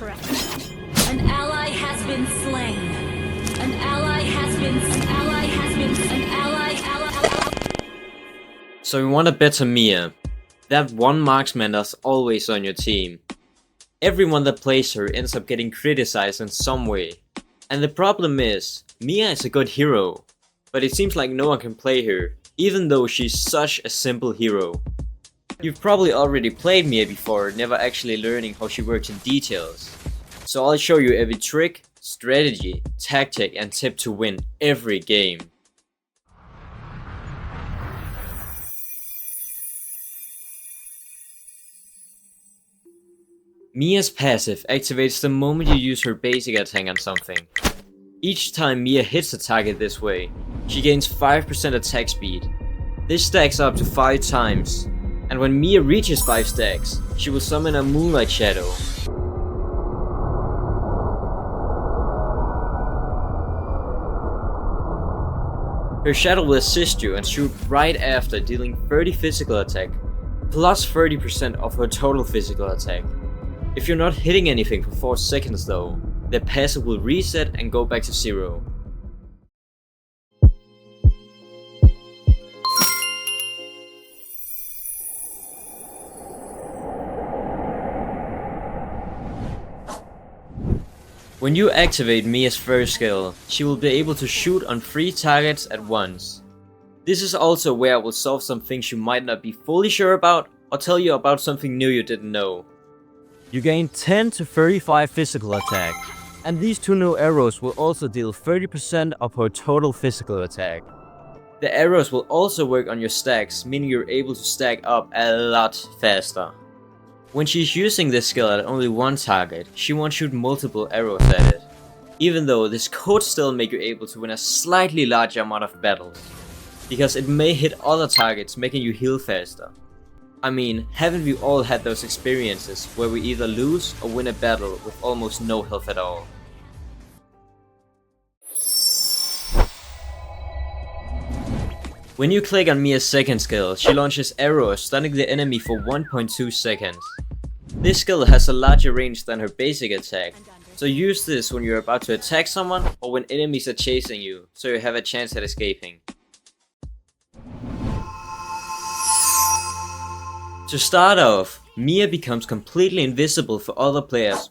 correct. An ally has been slain. An ally has been. So you want a better Miya. That one marksman that's always on your team. Everyone that plays her ends up getting criticized in some way. And the problem is, Miya is a good hero, but it seems like no one can play her, even though she's such a simple hero. You've probably already played Miya before, never actually learning how she works in details. So I'll show you every trick, strategy, tactic and tip to win every game. Miya's passive activates the moment you use her basic attack on something. Each time Miya hits a target this way, she gains 5% attack speed. This stacks up to 5 times, and when Miya reaches 5 stacks, she will summon a Moonlight Shadow. Her shadow will assist you and shoot right after, dealing 30 physical attack, plus 30% of her total physical attack. If you're not hitting anything for 4 seconds though, the passive will reset and go back to 0. When you activate Miya's first skill, she will be able to shoot on 3 targets at once. This is also where I will solve some things you might not be fully sure about, or tell you about something new you didn't know. You gain 10 to 35 physical attack, and these 2 new arrows will also deal 30% of her total physical attack. The arrows will also work on your stacks, meaning you're able to stack up a lot faster. When she's using this skill at only 1 target, she won't shoot multiple arrows at it, even though this could still make you able to win a slightly larger amount of battles, because it may hit other targets, making you heal faster. I mean, haven't we all had those experiences where we either lose or win a battle with almost no health at all? When you click on Miya's second skill, she launches arrows stunning the enemy for 1.2 seconds. This skill has a larger range than her basic attack, so use this when you're about to attack someone or when enemies are chasing you, so you have a chance at escaping. To start off, Miya becomes completely invisible for other players,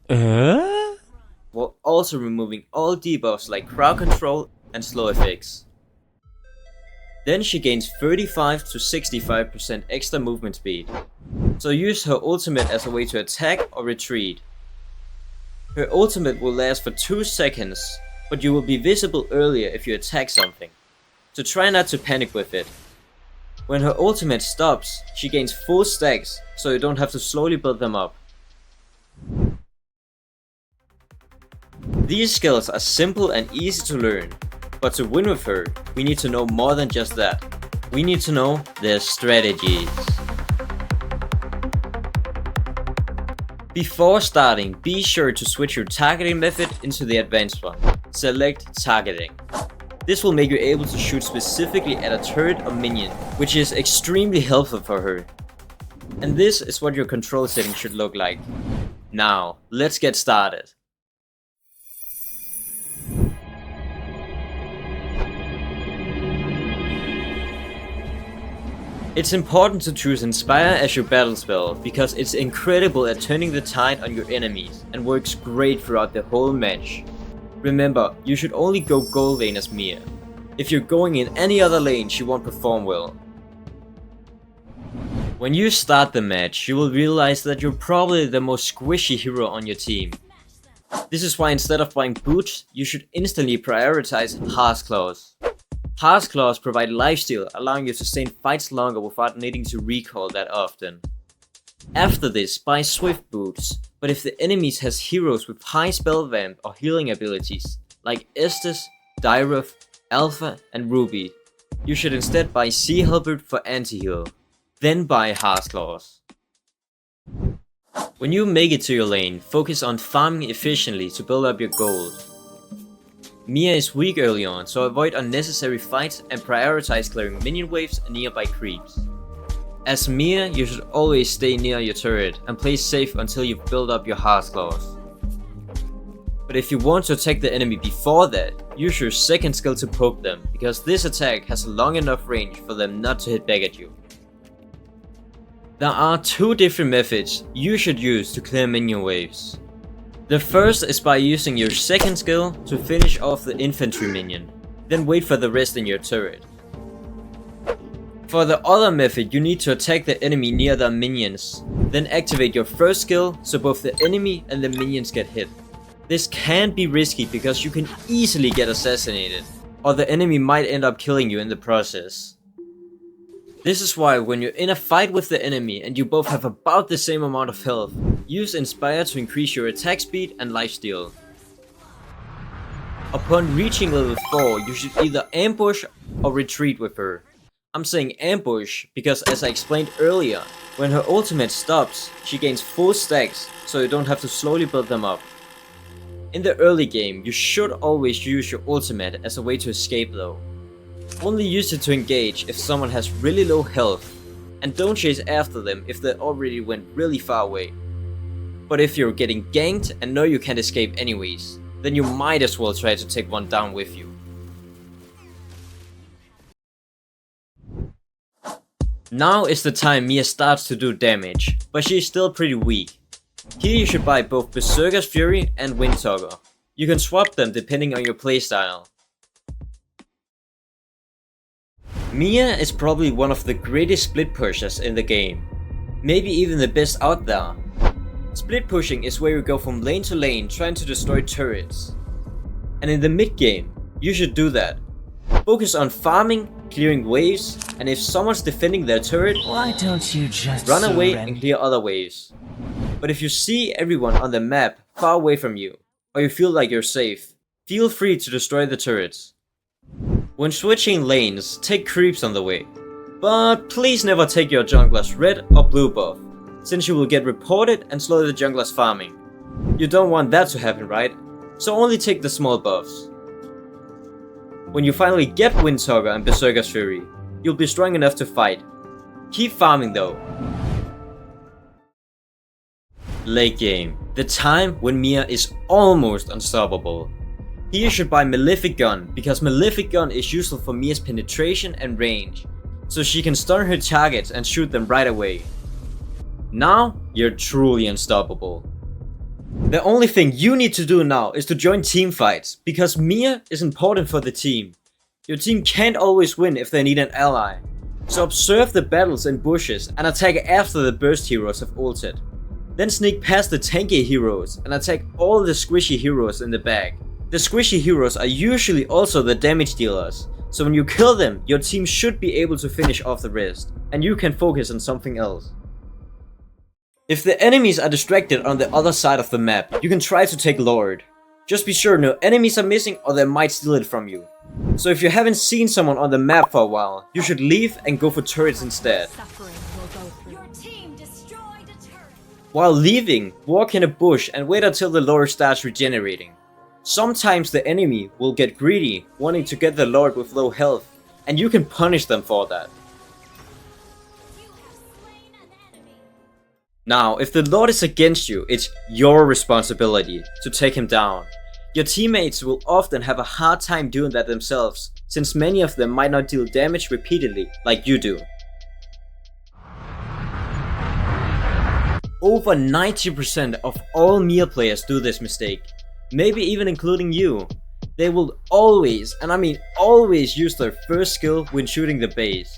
while also removing all debuffs like crowd control and slow effects. Then she gains 35 to 65% extra movement speed, so use her ultimate as a way to attack or retreat. Her ultimate will last for 2 seconds, but you will be visible earlier if you attack something, so try not to panic with it. When her ultimate stops, she gains full stacks, so you don't have to slowly build them up. These skills are simple and easy to learn, but to win with her, we need to know more than just that. We need to know their strategies. Before starting, be sure to switch your targeting method into the advanced one. Select targeting. This will make you able to shoot specifically at a turret or minion, which is extremely helpful for her. And this is what your control setting should look like. Now, let's get started. It's important to choose Inspire as your battle spell, because it's incredible at turning the tide on your enemies and works great throughout the whole match. Remember, you should only go gold lane as Miya. If you're going in any other lane, she won't perform well. When you start the match, you will realize that you're probably the most squishy hero on your team. This is why instead of buying boots, you should instantly prioritize Harsh Claws. Harsh Claws provide lifesteal, allowing you to stay in fights longer without needing to recall that often. After this, buy Swift Boots, but if the enemies has heroes with high spell vamp or healing abilities, like Estes, Dyruff, Alpha and Ruby, you should instead buy Sea Halberd for anti-heal, then buy Harsh Claws. When you make it to your lane, focus on farming efficiently to build up your gold. Miya is weak early on, so avoid unnecessary fights and prioritize clearing minion waves and nearby creeps. As Miya, you should always stay near your turret and play safe until you've built up your heart claws. But if you want to attack the enemy before that, use your second skill to poke them, because this attack has a long enough range for them not to hit back at you. There are two different methods you should use to clear minion waves. The first is by using your second skill to finish off the infantry minion, then wait for the rest in your turret. For the other method, you need to attack the enemy near their minions, then activate your first skill so both the enemy and the minions get hit. This can be risky because you can easily get assassinated, or the enemy might end up killing you in the process. This is why when you're in a fight with the enemy and you both have about the same amount of health, use Inspire to increase your attack speed and lifesteal. Upon reaching level 4, you should either ambush or retreat with her. I'm saying ambush because, as I explained earlier, when her ultimate stops, she gains full stacks, so you don't have to slowly build them up. In the early game, you should always use your ultimate as a way to escape though. Only use it to engage if someone has really low health, and don't chase after them if they already went really far away. But if you're getting ganked and know you can't escape anyways, then you might as well try to take one down with you. Now is the time Miya starts to do damage, but she's still pretty weak. Here you should buy both Berserker's Fury and Windtalker. You can swap them depending on your playstyle. Miya is probably one of the greatest split pushers in the game. Maybe even the best out there. Split pushing is where you go from lane to lane trying to destroy turrets. And in the mid game, you should do that. Focus on farming, clearing waves, and if someone's defending their turret, why don't you just run away surrender? and clear other waves. But if you see everyone on the map far away from you, or you feel like you're safe, feel free to destroy the turrets. When switching lanes, take creeps on the way. But please never take your jungler's red or blue buff, since you will get reported and slow the jungler's farming. You don't want that to happen, right? So only take the small buffs. When you finally get Windtalker and Berserker's Fury, you'll be strong enough to fight. Keep farming though. Late game, the time when Miya is almost unstoppable. Here you should buy Malefic Gun, because Malefic Gun is useful for Miya's penetration and range, so she can stun her targets and shoot them right away. Now, you're truly unstoppable. The only thing you need to do now is to join team fights, because Miya is important for the team. Your team can't always win if they need an ally, so observe the battles in bushes and attack after the burst heroes have ulted. Then sneak past the tanky heroes and attack all the squishy heroes in the back. The squishy heroes are usually also the damage dealers, so when you kill them, your team should be able to finish off the rest, and you can focus on something else. If the enemies are distracted on the other side of the map, you can try to take Lord. Just be sure no enemies are missing or they might steal it from you. So if you haven't seen someone on the map for a while, you should leave and go for turrets instead. Your team destroyed a turret. While leaving, walk in a bush and wait until the Lord starts regenerating. Sometimes the enemy will get greedy, wanting to get the Lord with low health, and you can punish them for that. You have slain an enemy. Now, if the Lord is against you, it's your responsibility to take him down. Your teammates will often have a hard time doing that themselves, since many of them might not deal damage repeatedly like you do. Over 90% of all Miya players do this mistake, maybe even including you. They will always, and I mean always, use their first skill when shooting the base.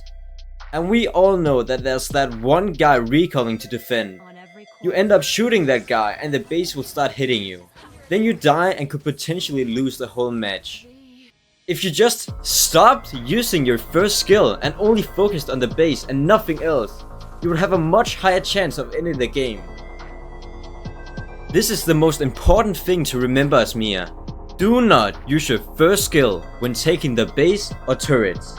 And we all know that there's that one guy recalling to defend. On every You end up shooting that guy and the base will start hitting you. Then you die and could potentially lose the whole match. If you just stopped using your first skill and only focused on the base and nothing else, you would have a much higher chance of ending the game. This is the most important thing to remember as Miya. Do not use your first skill when taking the base or turrets.